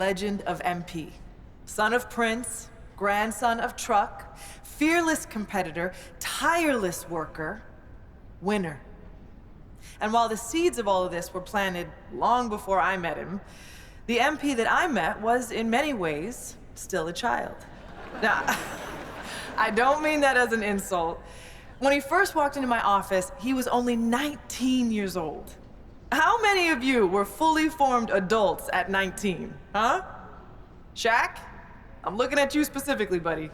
Legend of MP. Son of Prince, grandson of Truck, fearless competitor, tireless worker, winner. And while the seeds of all of this were planted long before I met him, the MP that I met was, in many ways, still a child. Now, I don't mean that as an insult. When he first walked into my office, he was only 19 years old. How many of you were fully formed adults at 19, huh? Shaq? I'm looking at you specifically, buddy.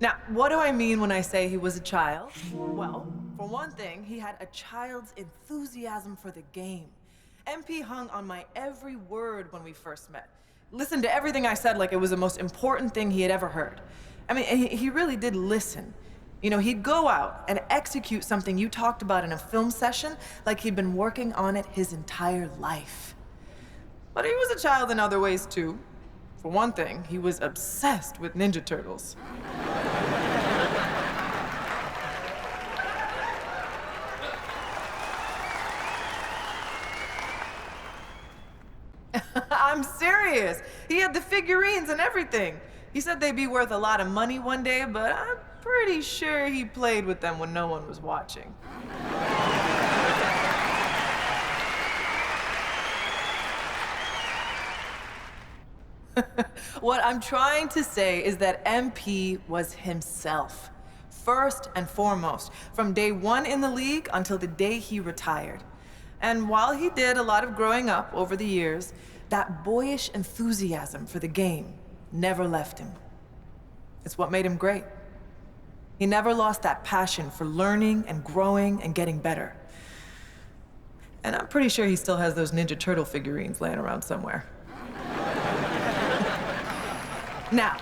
Now, what do I mean when I say he was a child? Well, for one thing, he had a child's enthusiasm for the game. MP hung on my every word when we first met. Listened to everything I said like it was the most important thing he had ever heard. I mean, he really did listen. You know, he'd go out and execute something you talked about in a film session like he'd been working on it his entire life. But he was a child in other ways, too. For one thing, he was obsessed with Ninja Turtles. I'm serious. He had the figurines and everything. He said they'd be worth a lot of money one day, but I'm pretty sure he played with them when no one was watching. What I'm trying to say is that MP was himself, first and foremost, from day one in the league until the day he retired. And while he did a lot of growing up over the years, that boyish enthusiasm for the game never left him. It's what made him great. He never lost that passion for learning and growing and getting better. And I'm pretty sure he still has those Ninja Turtle figurines laying around somewhere. Now,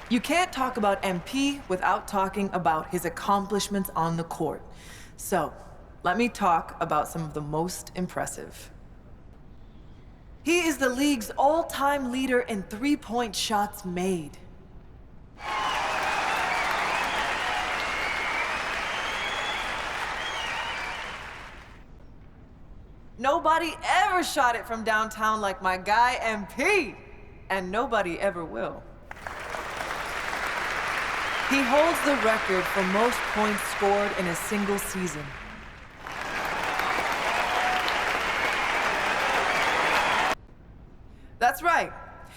you can't talk about MP without talking about his accomplishments on the court. So, let me talk about some of the most impressive. He is the league's all-time leader in three-point shots made. Nobody ever shot it from downtown like my guy MP, and nobody ever will. He holds the record for most points scored in a single season. That's right.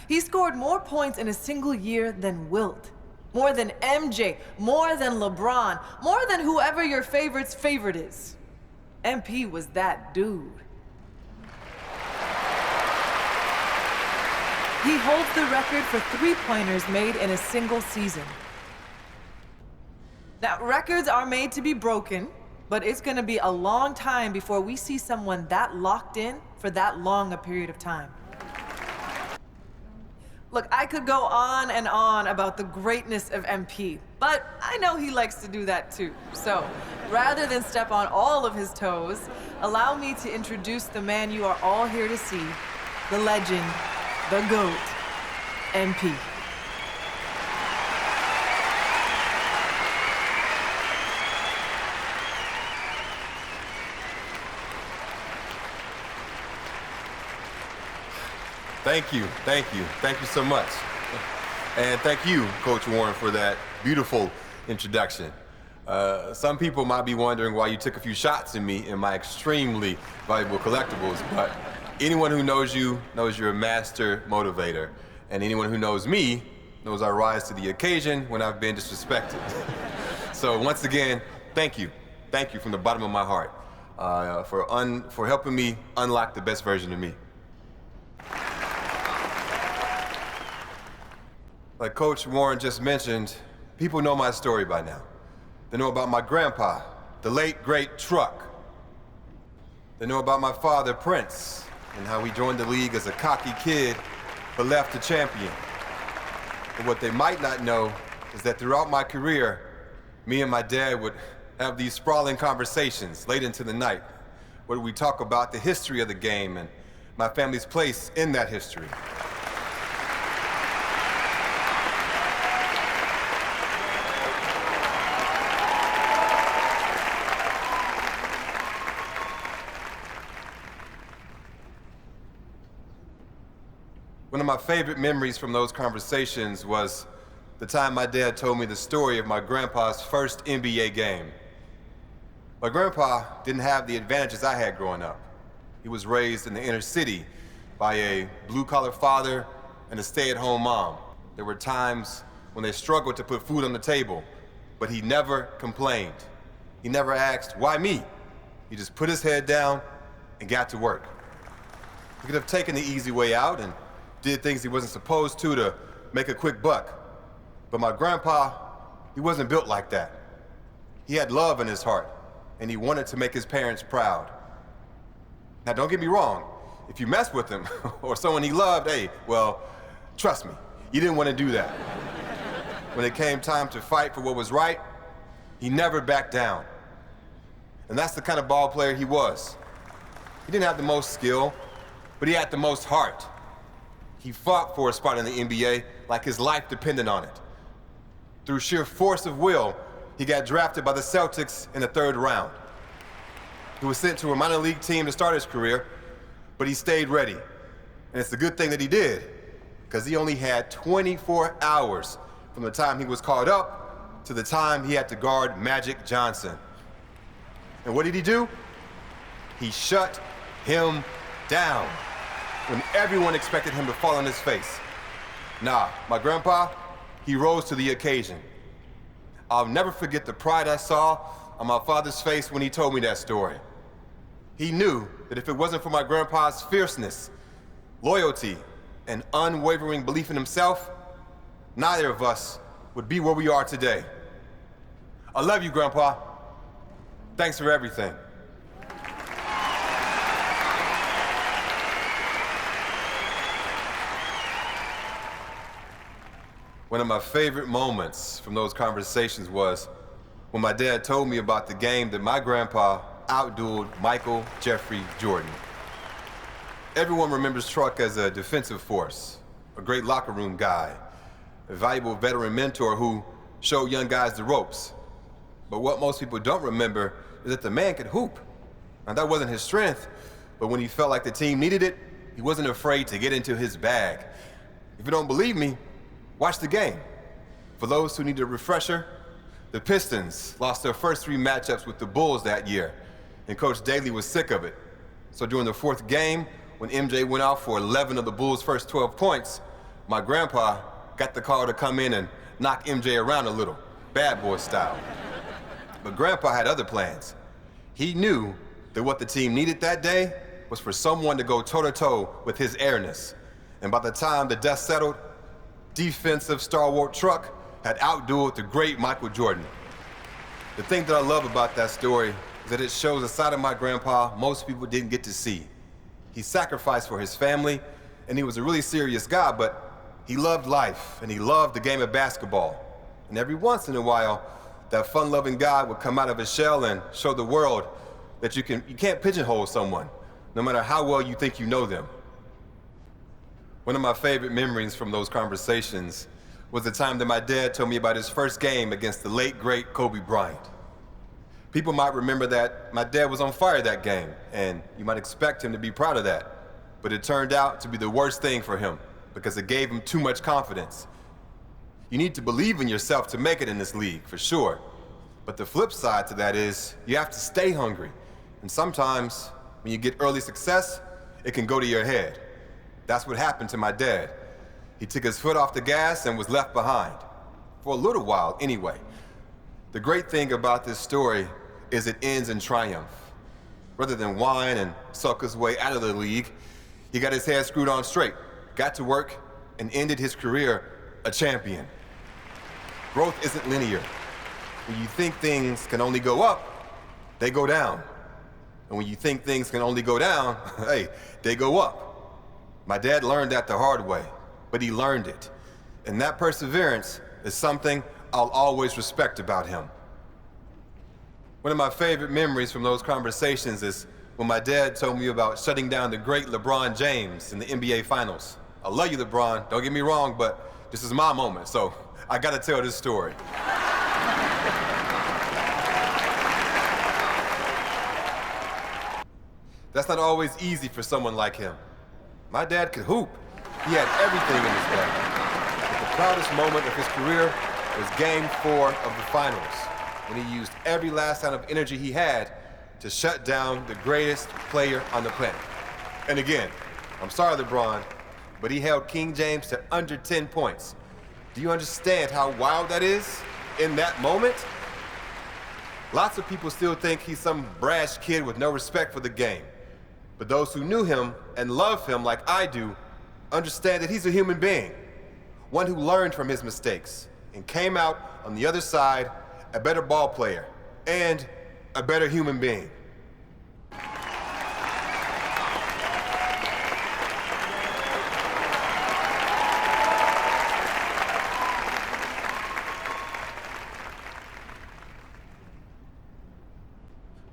He scored more points in a single year than Wilt. More than MJ, more than LeBron, more than whoever your favorite's favorite is. MP was that dude. He holds the record for three-pointers made in a single season. Now, records are made to be broken, but it's gonna be a long time before we see someone that locked in for that long a period of time. Look, I could go on and on about the greatness of MP, but I know he likes to do that too. So, rather than step on all of his toes, allow me to introduce the man you are all here to see, the legend, the GOAT, MP. Thank you so much. And thank you, Coach Warren, for that beautiful introduction. Some people might be wondering why you took a few shots at me in my extremely valuable collectibles, but anyone who knows you knows you're a master motivator. And anyone who knows me knows I rise to the occasion when I've been disrespected. So once again, thank you. Thank you from the bottom of my heart for helping me unlock the best version of me. Like Coach Warren just mentioned, people know my story by now. They know about my grandpa, the late, great Truck. They know about my father, Prince, and how he joined the league as a cocky kid, but left a champion. But what they might not know is that throughout my career, me and my dad would have these sprawling conversations late into the night, where we talk about the history of the game and my family's place in that history. One of my favorite memories from those conversations was the time my dad told me the story of my grandpa's first NBA game. My grandpa didn't have the advantages I had growing up. He was raised in the inner city by a blue-collar father and a stay-at-home mom. There were times when they struggled to put food on the table, but he never complained. He never asked, why me? He just put his head down and got to work. He could have taken the easy way out and did things he wasn't supposed to make a quick buck. But my grandpa, he wasn't built like that. He had love in his heart, and he wanted to make his parents proud. Now, don't get me wrong. If you mess with him or someone he loved, hey, well, trust me, you didn't want to do that. When it came time to fight for what was right, he never backed down. And that's the kind of ball player he was. He didn't have the most skill, but he had the most heart. He fought for a spot in the NBA like his life depended on it. Through sheer force of will, he got drafted by the Celtics in the 3rd round. He was sent to a minor league team to start his career, but he stayed ready. And it's a good thing that he did, because he only had 24 hours from the time he was called up to the time he had to guard Magic Johnson. And what did he do? He shut him down when everyone expected him to fall on his face. Nah, my grandpa, he rose to the occasion. I'll never forget the pride I saw on my father's face when he told me that story. He knew that if it wasn't for my grandpa's fierceness, loyalty, and unwavering belief in himself, neither of us would be where we are today. I love you, Grandpa. Thanks for everything. One of my favorite moments from those conversations was when my dad told me about the game that my grandpa outdueled Michael Jeffrey Jordan. Everyone remembers Truck as a defensive force, a great locker room guy, a valuable veteran mentor who showed young guys the ropes. But what most people don't remember is that the man could hoop. Now, that wasn't his strength, but when he felt like the team needed it, he wasn't afraid to get into his bag. If you don't believe me, watch the game. For those who need a refresher, the Pistons lost their first 3 matchups with the Bulls that year, and Coach Daly was sick of it. So during the 4th game, when MJ went out for 11 of the Bulls' first 12 points, my grandpa got the call to come in and knock MJ around a little, bad boy style. But Grandpa had other plans. He knew that what the team needed that day was for someone to go toe-to-toe with his airness. And by the time the dust settled, defensive stalwart Truck had outdueled the great Michael Jordan. The thing that I love about that story is that it shows a side of my grandpa most people didn't get to see. He sacrificed for his family, and he was a really serious guy, but he loved life, and he loved the game of basketball. And every once in a while, that fun-loving guy would come out of his shell and show the world that you can't pigeonhole someone, no matter how well you think you know them. One of my favorite memories from those conversations was the time that my dad told me about his first game against the late, great Kobe Bryant. People might remember that my dad was on fire that game, and you might expect him to be proud of that. But it turned out to be the worst thing for him, because it gave him too much confidence. You need to believe in yourself to make it in this league, for sure. But the flip side to that is you have to stay hungry. And sometimes, when you get early success, it can go to your head. That's what happened to my dad. He took his foot off the gas and was left behind. For a little while, anyway. The great thing about this story is it ends in triumph. Rather than whine and sulk his way out of the league, he got his head screwed on straight, got to work, and ended his career a champion. Growth isn't linear. When you think things can only go up, they go down. And when you think things can only go down, hey, they go up. My dad learned that the hard way, but he learned it. And that perseverance is something I'll always respect about him. One of my favorite memories from those conversations is when my dad told me about shutting down the great LeBron James in the NBA Finals. I love you, LeBron, don't get me wrong, but this is my moment, so I gotta tell this story. That's not always easy for someone like him. My dad could hoop. He had everything in his bag. But the proudest moment of his career was Game 4 of the finals, when he used every last ounce of energy he had to shut down the greatest player on the planet. And again, I'm sorry, LeBron, but he held King James to under 10 points. Do you understand how wild that is in that moment? Lots of people still think he's some brash kid with no respect for the game. But those who knew him and love him like I do understand that he's a human being, one who learned from his mistakes and came out on the other side a better ball player and a better human being.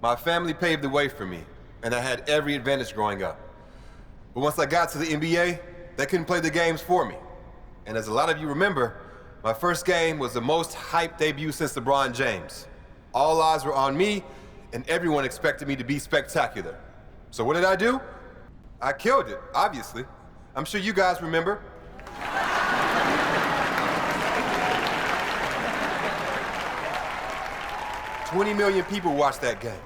My family paved the way for me, and I had every advantage growing up. But once I got to the NBA, they couldn't play the games for me. And as a lot of you remember, my first game was the most hyped debut since LeBron James. All eyes were on me, and everyone expected me to be spectacular. So what did I do? I killed it, obviously. I'm sure you guys remember. 20 million people watched that game.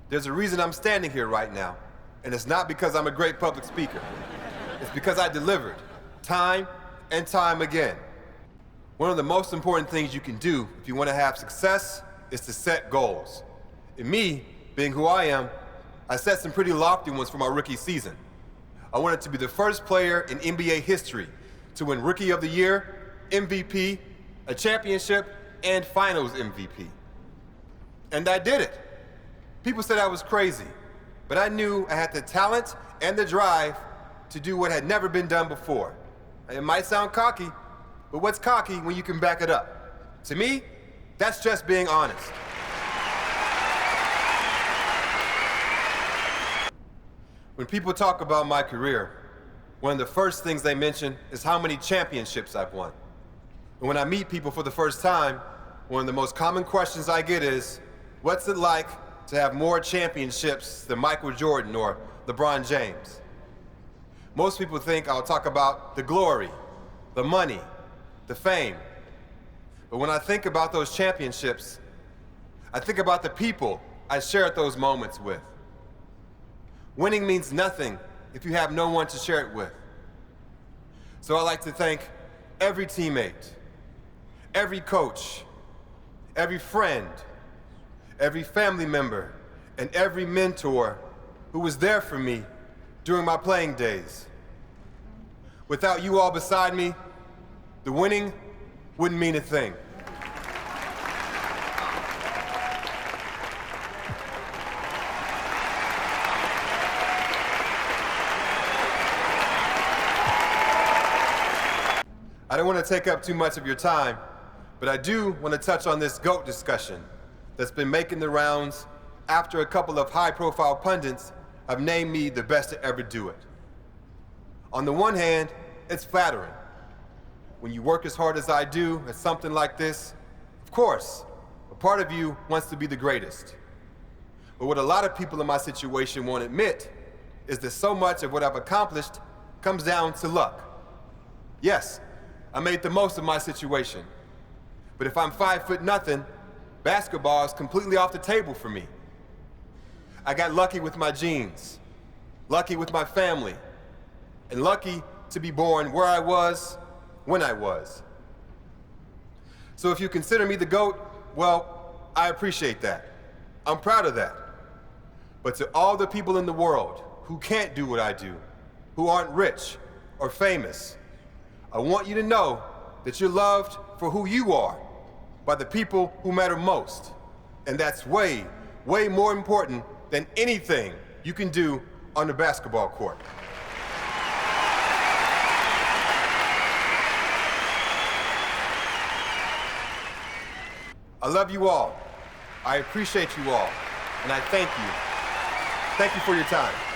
There's a reason I'm standing here right now, and it's not because I'm a great public speaker. It's because I delivered, time and time again. One of the most important things you can do if you want to have success is to set goals. And me, being who I am, I set some pretty lofty ones for my rookie season. I wanted to be the first player in NBA history to win Rookie of the Year, MVP, a championship, and Finals MVP. And I did it. People said I was crazy, but I knew I had the talent and the drive to do what had never been done before. It might sound cocky, but what's cocky when you can back it up? To me, that's just being honest. When people talk about my career, one of the first things they mention is how many championships I've won. And when I meet people for the first time, one of the most common questions I get is, what's it like to have more championships than Michael Jordan or LeBron James? Most people think I'll talk about the glory, the money, the fame. But when I think about those championships, I think about the people I shared those moments with. Winning means nothing if you have no one to share it with. So I'd like to thank every teammate, every coach, every friend, every family member, and every mentor who was there for me during my playing days. Without you all beside me, the winning wouldn't mean a thing. I don't want to take up too much of your time, but I do want to touch on this GOAT discussion that's been making the rounds after a couple of high-profile pundits have named me the best to ever do it. On the one hand, it's flattering. When you work as hard as I do at something like this, of course, a part of you wants to be the greatest. But what a lot of people in my situation won't admit is that so much of what I've accomplished comes down to luck. Yes, I made the most of my situation. But if I'm 5'0", basketball is completely off the table for me. I got lucky with my genes, lucky with my family, and lucky to be born where I was, when I was. So if you consider me the GOAT, well, I appreciate that. I'm proud of that. But to all the people in the world who can't do what I do, who aren't rich or famous, I want you to know that you're loved for who you are by the people who matter most. And that's way, way more important than anything you can do on the basketball court. I love you all. I appreciate you all. And I thank you. Thank you for your time.